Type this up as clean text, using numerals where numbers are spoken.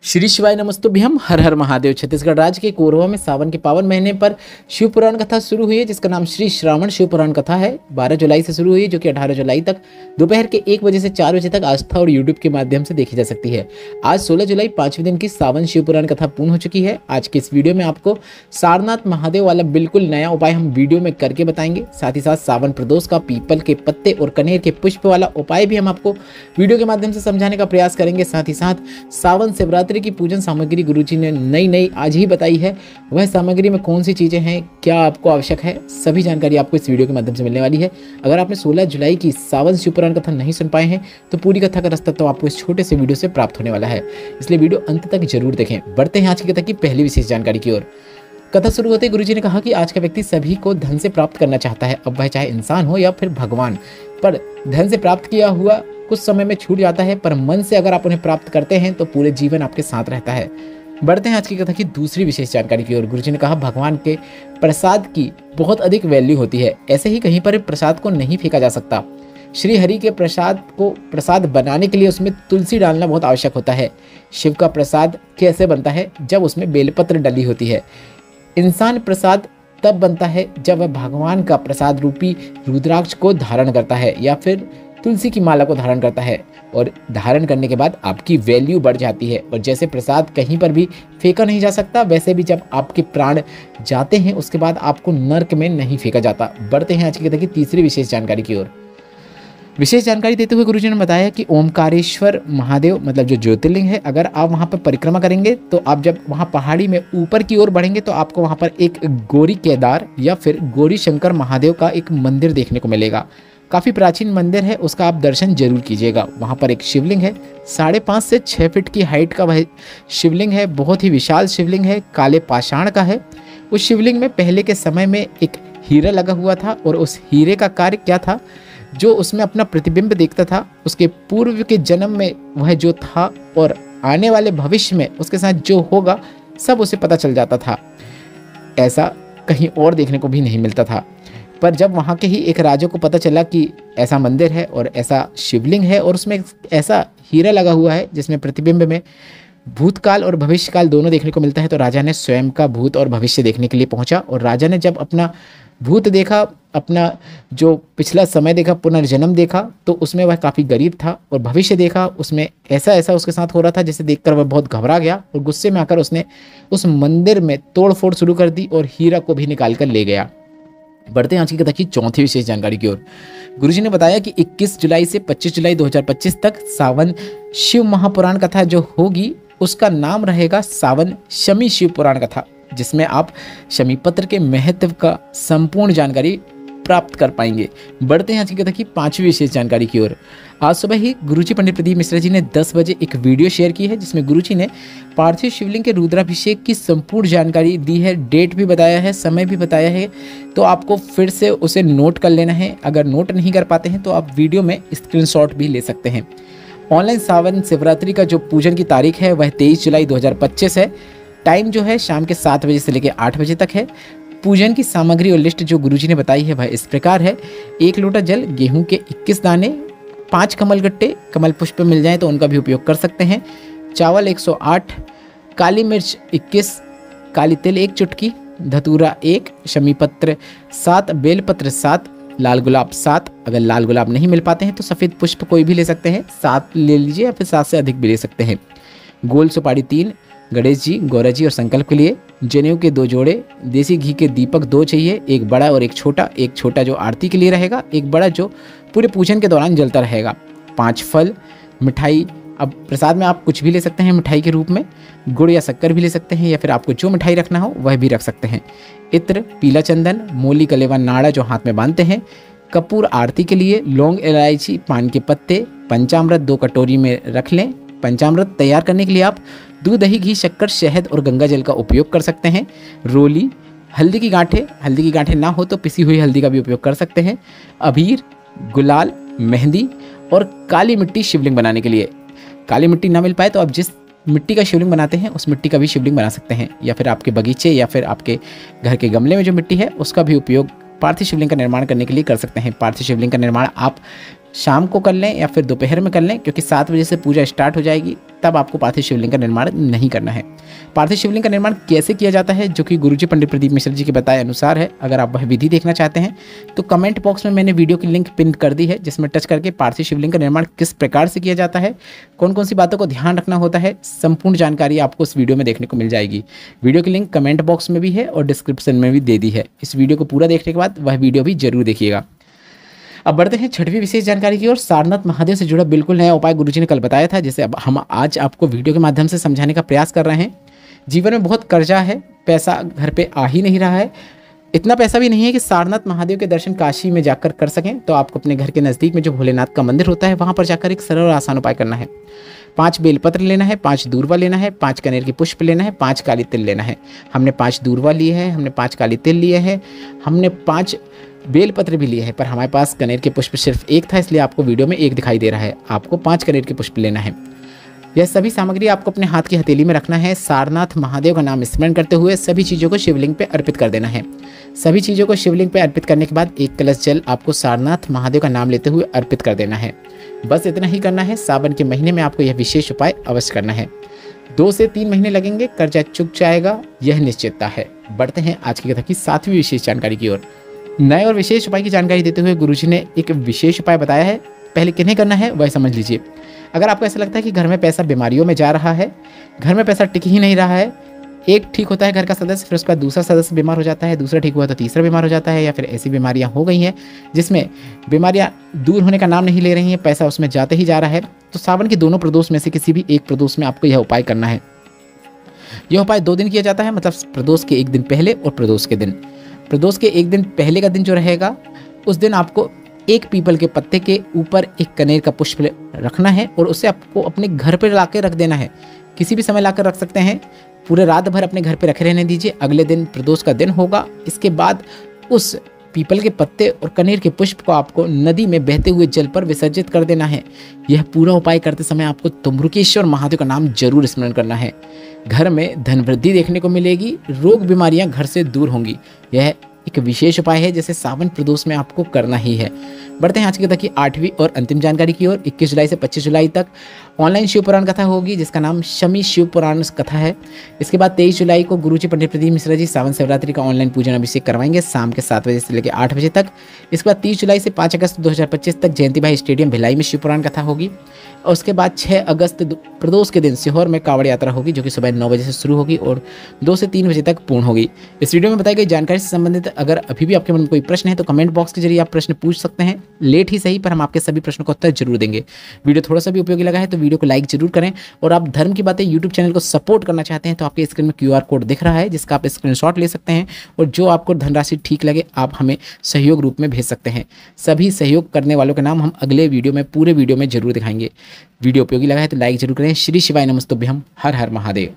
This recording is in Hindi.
श्री शिवाय नमस्तुभ्यम। हर हर महादेव। छत्तीसगढ़ राज्य के कोरबा में सावन के पावन महीने पर शिव पुराण कथा शुरू हुई है, जिसका नाम श्री श्रावण शिव पुराण कथा है। 12 जुलाई से शुरू हुई है, जो कि 18 जुलाई तक दोपहर के 1 बजे से 4 बजे तक आस्था और यूट्यूब के माध्यम से देखी जा सकती है। आज 16 जुलाई 5वें दिन की सावन शिव पुराण कथा पूर्ण हो चुकी है। आज के इस वीडियो में आपको सारनाथ महादेव वाला बिल्कुल नया उपाय हम वीडियो में करके बताएंगे। साथ ही साथ सावन प्रदोष का पीपल के पत्ते और कनेर के पुष्प वाला उपाय भी हम आपको वीडियो के माध्यम से समझाने का प्रयास करेंगे। साथ ही साथ सावन शिवरात्रि की पूजन सामग्री गुरुजी ने नई आज ही बताई है। वह सामग्री में कौन सी चीजें हैं, क्या आपको आवश्यक है, सभी जानकारी आपको इस वीडियो के माध्यम से मिलने वाली है। अगर आपने 16 जुलाई की सावन शिव पुराण कथा नहीं सुन पाए हैं तो पूरी कथा का रास्ता तो आपको इस छोटे से वीडियो से प्राप्त होने वाला है, इसलिए वीडियो अंत तक जरूर देखें। बढ़ते हैं आज की कथा की पहली विशेष जानकारी की ओर। कथा शुरू होते गुरुजी ने कहा कि आज का व्यक्ति सभी को धन से प्राप्त करना चाहता है, अब वह चाहे इंसान हो या फिर भगवान। पर धन से प्राप्त किया हुआ कुछ समय में छूट जाता है, पर मन से अगर आप उन्हें प्राप्त करते हैं तो पूरे जीवन आपके साथ रहता है। बढ़ते हैं आज की कथा की दूसरी विशेष जानकारी की ओर। गुरुजी ने कहा भगवान के प्रसाद की बहुत अधिक वैल्यू होती है, ऐसे ही कहीं पर प्रसाद को नहीं फेंका जा सकता। श्री हरि के प्रसाद को प्रसाद बनाने के लिए उसमें तुलसी डालना बहुत आवश्यक होता है। शिव का प्रसाद कैसे बनता है? जब उसमें बेलपत्र डली होती है। इंसान प्रसाद तब बनता है जब वह भगवान का प्रसाद रूपी रुद्राक्ष को धारण करता है या फिर तुलसी की माला को धारण करता है, और धारण करने के बाद आपकी वैल्यू बढ़ जाती है। और जैसे प्रसाद कहीं पर भी फेंका नहीं जा सकता, वैसे भी जब आपके प्राण जाते हैं उसके बाद आपको नर्क में नहीं फेंका जाता। बढ़ते हैं आज की कथा की तीसरी विशेष जानकारी की ओर। विशेष जानकारी देते हुए गुरुजी ने बताया कि ओमकारेश्वर महादेव मतलब जो ज्योतिर्लिंग है, अगर आप वहाँ पर परिक्रमा करेंगे तो आप जब वहाँ पहाड़ी में ऊपर की ओर बढ़ेंगे तो आपको वहाँ पर एक गौरी केदार या फिर गौरी शंकर महादेव का एक मंदिर देखने को मिलेगा। काफ़ी प्राचीन मंदिर है, उसका आप दर्शन जरूर कीजिएगा। वहाँ पर एक शिवलिंग है, 5.5 से 6 फीट की हाइट का वह शिवलिंग है। बहुत ही विशाल शिवलिंग है, काले पाषाण का है। उस शिवलिंग में पहले के समय में एक हीरा लगा हुआ था, और उस हीरे का कार्य क्या था? जो उसमें अपना प्रतिबिंब देखता था, उसके पूर्व के जन्म में वह जो था और आने वाले भविष्य में उसके साथ जो होगा सब उसे पता चल जाता था। ऐसा कहीं और देखने को भी नहीं मिलता था। पर जब वहाँ के ही एक राजा को पता चला कि ऐसा मंदिर है और ऐसा शिवलिंग है और उसमें ऐसा हीरा लगा हुआ है जिसमें प्रतिबिंब में भूतकाल और भविष्यकाल दोनों देखने को मिलता है, तो राजा ने स्वयं का भूत और भविष्य देखने के लिए पहुंचा। और राजा ने जब अपना भूत देखा, अपना जो पिछला समय देखा, पुनर्जन्म देखा, तो उसमें वह काफ़ी गरीब था। और भविष्य देखा, उसमें ऐसा उसके साथ हो रहा था जिसे देखकर वह बहुत घबरा गया, और गुस्से में आकर उसने उस मंदिर में तोड़फोड़ शुरू कर दी और हीरा को भी निकाल कर ले गया। बढ़ते हैं आज की कथा की चौथी विशेष जानकारी की ओर। गुरुजी ने बताया कि 21 जुलाई से 25 जुलाई 2025 तक सावन शिव महापुराण कथा जो होगी उसका नाम रहेगा सावन शमी शिव पुराण कथा, जिसमें आप शमी पत्र के महत्व का संपूर्ण जानकारी प्राप्त कर पाएंगे। बढ़ते हैं आज की कथा की पांचवी विशेष जानकारी की ओर। आज सुबह ही गुरुजी पंडित प्रदीप मिश्रा जी ने 10 बजे एक वीडियो शेयर की है, जिसमें गुरुजी ने पार्थिव शिवलिंग के रुद्राभिषेक की संपूर्ण जानकारी दी है, डेट भी बताया है, समय भी बताया है। तो आपको फिर से उसे नोट कर लेना है। अगर नोट नहीं कर पाते हैं तो आप वीडियो में स्क्रीनशॉट भी ले सकते हैं। ऑनलाइन सावन शिवरात्रि का जो पूजन की तारीख है वह 23 जुलाई 2025 है। टाइम जो है शाम के 7 बजे से लेकर 8 बजे तक है। पूजन की सामग्री और लिस्ट जो गुरुजी ने बताई है वह इस प्रकार है। 1 लोटा जल, गेहूं के 21 दाने, 5 कमल गट्टे, कमल पुष्प मिल जाए तो उनका भी उपयोग कर सकते हैं। चावल 108, काली मिर्च 21, काली तिल 1 चुटकी, धतूरा 1, शमी पत्र 7, बेलपत्र 7, लाल गुलाब 7। अगर लाल गुलाब नहीं मिल पाते हैं तो सफ़ेद पुष्प कोई भी ले सकते हैं, 7 ले लीजिए या फिर 7 से अधिक भी ले सकते हैं। गोल सुपारी 3, गणेश जी, गौरा जी और संकल्प के लिए जनेऊ के 2 जोड़े, देसी घी के दीपक 2 चाहिए, एक बड़ा और एक छोटा जो आरती के लिए रहेगा, एक बड़ा जो पूरे पूजन के दौरान जलता रहेगा। 5 फल, मिठाई, अब प्रसाद में आप कुछ भी ले सकते हैं मिठाई के रूप में, गुड़ या शक्कर भी ले सकते हैं, या फिर आपको जो मिठाई रखना हो वह भी रख सकते हैं। इत्र, पीला चंदन, मोली कलेवा नाड़ा जो हाथ में बांधते हैं, कपूर आरती के लिए, लौंग, इलायची, पान के पत्ते, पंचामृत 2 कटोरी में रख लें। पंचामृत तैयार करने के लिए आप दूध, दही, घी, शक्कर, शहद और गंगा जल का उपयोग कर सकते हैं। रोली, हल्दी की गांठें ना हो तो पिसी हुई हल्दी का भी उपयोग कर सकते हैं। अबीर, गुलाल, मेहंदी और काली मिट्टी शिवलिंग बनाने के लिए। काली मिट्टी ना मिल पाए तो आप जिस मिट्टी का शिवलिंग बनाते हैं उस मिट्टी का भी शिवलिंग बना सकते हैं, या फिर आपके बगीचे या फिर आपके घर के गमले में जो मिट्टी है उसका भी उपयोग पार्थिव शिवलिंग का निर्माण करने के लिए कर सकते हैं। पार्थिव शिवलिंग का निर्माण आप शाम को कर लें या फिर दोपहर में कर लें, क्योंकि 7 बजे से पूजा स्टार्ट हो जाएगी। तब आपको पार्थिव शिवलिंग का निर्माण नहीं करना है। पार्थिव शिवलिंग का निर्माण कैसे किया जाता है, जो कि गुरुजी पंडित प्रदीप मिश्र जी के बताए अनुसार है। अगर आप वह विधि देखना चाहते हैं तो कमेंट बॉक्स में मैंने वीडियो की लिंक पिन कर दी है, जिसमें टच करके पार्थिव शिवलिंग का निर्माण किस प्रकार से किया जाता है, कौन कौन सी बातों को ध्यान रखना होता है, संपूर्ण जानकारी आपको इस वीडियो में देखने को मिल जाएगी। वीडियो की लिंक कमेंट बॉक्स में भी है और डिस्क्रिप्शन में भी दे दी है। इस वीडियो को पूरा देखने के बाद वह वीडियो भी जरूर देखिएगा। अब बढ़ते हैं छठवीं विशेष जानकारी की ओर। सारनाथ महादेव से जुड़ा बिल्कुल नया उपाय गुरुजी ने कल बताया था, जिसे अब हम आज आपको वीडियो के माध्यम से समझाने का प्रयास कर रहे हैं। जीवन में बहुत कर्जा है, पैसा घर पे आ ही नहीं रहा है, इतना पैसा भी नहीं है कि सारनाथ महादेव के दर्शन काशी में जाकर कर सकें, तो आपको अपने घर के नज़दीक में जो भोलेनाथ का मंदिर होता है वहाँ पर जाकर एक सरल और आसान उपाय करना है। 5 बेलपत्र लेना है, 5 दूर्वा लेना है, 5 कनेर के पुष्प लेना है, 5 काली तिल लेना है। हमने 5 दूर्वा लिए हैं, हमने 5 काली तिल लिए हैं, हमने 5 बेलपत्र भी लिए हैं, पर हमारे पास कनेर के पुष्प सिर्फ एक था, इसलिए आपको वीडियो में एक दिखाई दे रहा है। आपको 5 कनेर के पुष्प लेना है। यह सभी सामग्री आपको अपने हाथ की हथेली में रखना है। सारनाथ महादेव का नाम स्मरण करते हुए सभी चीज़ों को शिवलिंग पे अर्पित कर देना है। सभी चीज़ों को शिवलिंग पे अर्पित करने के बाद एक कलश जल आपको सारनाथ महादेव का नाम लेते हुए अर्पित कर देना है। बस इतना ही करना है। सावन के महीने में आपको यह विशेष उपाय अवश्य करना है। 2 से 3 महीने लगेंगे, कर्जा चुक जाएगा, यह निश्चितता है। बढ़ते हैं आज की कथा की 7वीं विशेष जानकारी की ओर। नए और विशेष उपाय की जानकारी देते हुए गुरुजी ने एक विशेष उपाय बताया है। पहले किन्हें करना है वह समझ लीजिए। अगर आपको ऐसा लगता है कि घर में पैसा बीमारियों में जा रहा है, घर में पैसा टिक ही नहीं रहा है, एक ठीक होता है घर का सदस्य, फिर उसका दूसरा सदस्य बीमार हो जाता है, दूसरा ठीक हुआ तो तीसरा बीमार हो जाता है, या फिर ऐसी बीमारियां हो गई हैं जिसमें बीमारियां दूर होने का नाम नहीं ले रही हैं, पैसा उसमें जाते ही जा रहा है, तो सावन के दोनों प्रदोष में से किसी भी एक प्रदोष में आपको यह उपाय करना है। यह उपाय 2 दिन किया जाता है, मतलब प्रदोष के एक दिन पहले और प्रदोष के दिन। प्रदोष के एक दिन पहले का दिन जो रहेगा, उस दिन आपको एक पीपल के पत्ते के ऊपर एक कनेर का पुष्प रखना है और उसे आपको अपने घर पर लाकर रख देना है। किसी भी समय लाकर रख सकते हैं, पूरे रात भर अपने घर पे रखे रहने दीजिए। अगले दिन प्रदोष का दिन होगा, इसके बाद उस पीपल के पत्ते और कनेर के पुष्प को आपको नदी में बहते हुए जल पर विसर्जित कर देना है। यह पूरा उपाय करते समय आपको तुम्बुकेश्वर महादेव का नाम जरूर स्मरण करना है। घर में धन वृद्धि देखने को मिलेगी, रोग बीमारियां घर से दूर होंगी। यह एक विशेष उपाय है जिसे सावन प्रदोष में आपको करना ही है। बढ़ते हैं आज की कथा की 8वीं और अंतिम जानकारी की ओर। 21 जुलाई से 25 जुलाई तक ऑनलाइन शिव पुराण कथा होगी, जिसका नाम शमी शिव पुराण कथा है। इसके बाद 23 जुलाई को गुरुजी पंडित प्रदीप मिश्रा जी सावन शिवरात्रि का ऑनलाइन पूजन अभिषेक करवाएंगे शाम के 7 बजे से लेकर 8 बजे तक। इसके बाद 30 जुलाई से 5 अगस्त 2025 तक जयंती भाई स्टेडियम भिलाई में शिव पुराण कथा होगी। और उसके बाद 6 अगस्त प्रदोष के दिन सीहोर में कांवड़ यात्रा होगी, जो कि सुबह 9 बजे से शुरू होगी और 2 से 3 बजे तक पूर्ण होगी। इस वीडियो में बताई गई जानकारी से संबंधित अगर अभी भी आपके मन में कोई प्रश्न है तो कमेंट बॉक्स के जरिए आप प्रश्न पूछ सकते हैं। लेट ही सही, पर हम आपके सभी प्रश्नों का उत्तर जरूर देंगे। वीडियो थोड़ा सा भी उपयोगी लगा है तो वीडियो को लाइक जरूर करें, और आप धर्म की बातें यूट्यूब चैनल को सपोर्ट करना चाहते हैं तो आपके स्क्रीन में QR कोड दिख रहा है, जिसका आप स्क्रीनशॉट ले सकते हैं, और जो आपको धनराशि ठीक लगे आप हमें सहयोग रूप में भेज सकते हैं। सभी सहयोग करने वालों के नाम हम अगले वीडियो में पूरे वीडियो में जरूर दिखाएंगे। वीडियो उपयोगी लगा है तो लाइक जरूर करें। श्री शिवाय नमस्तुभ्यम। हर हर महादेव।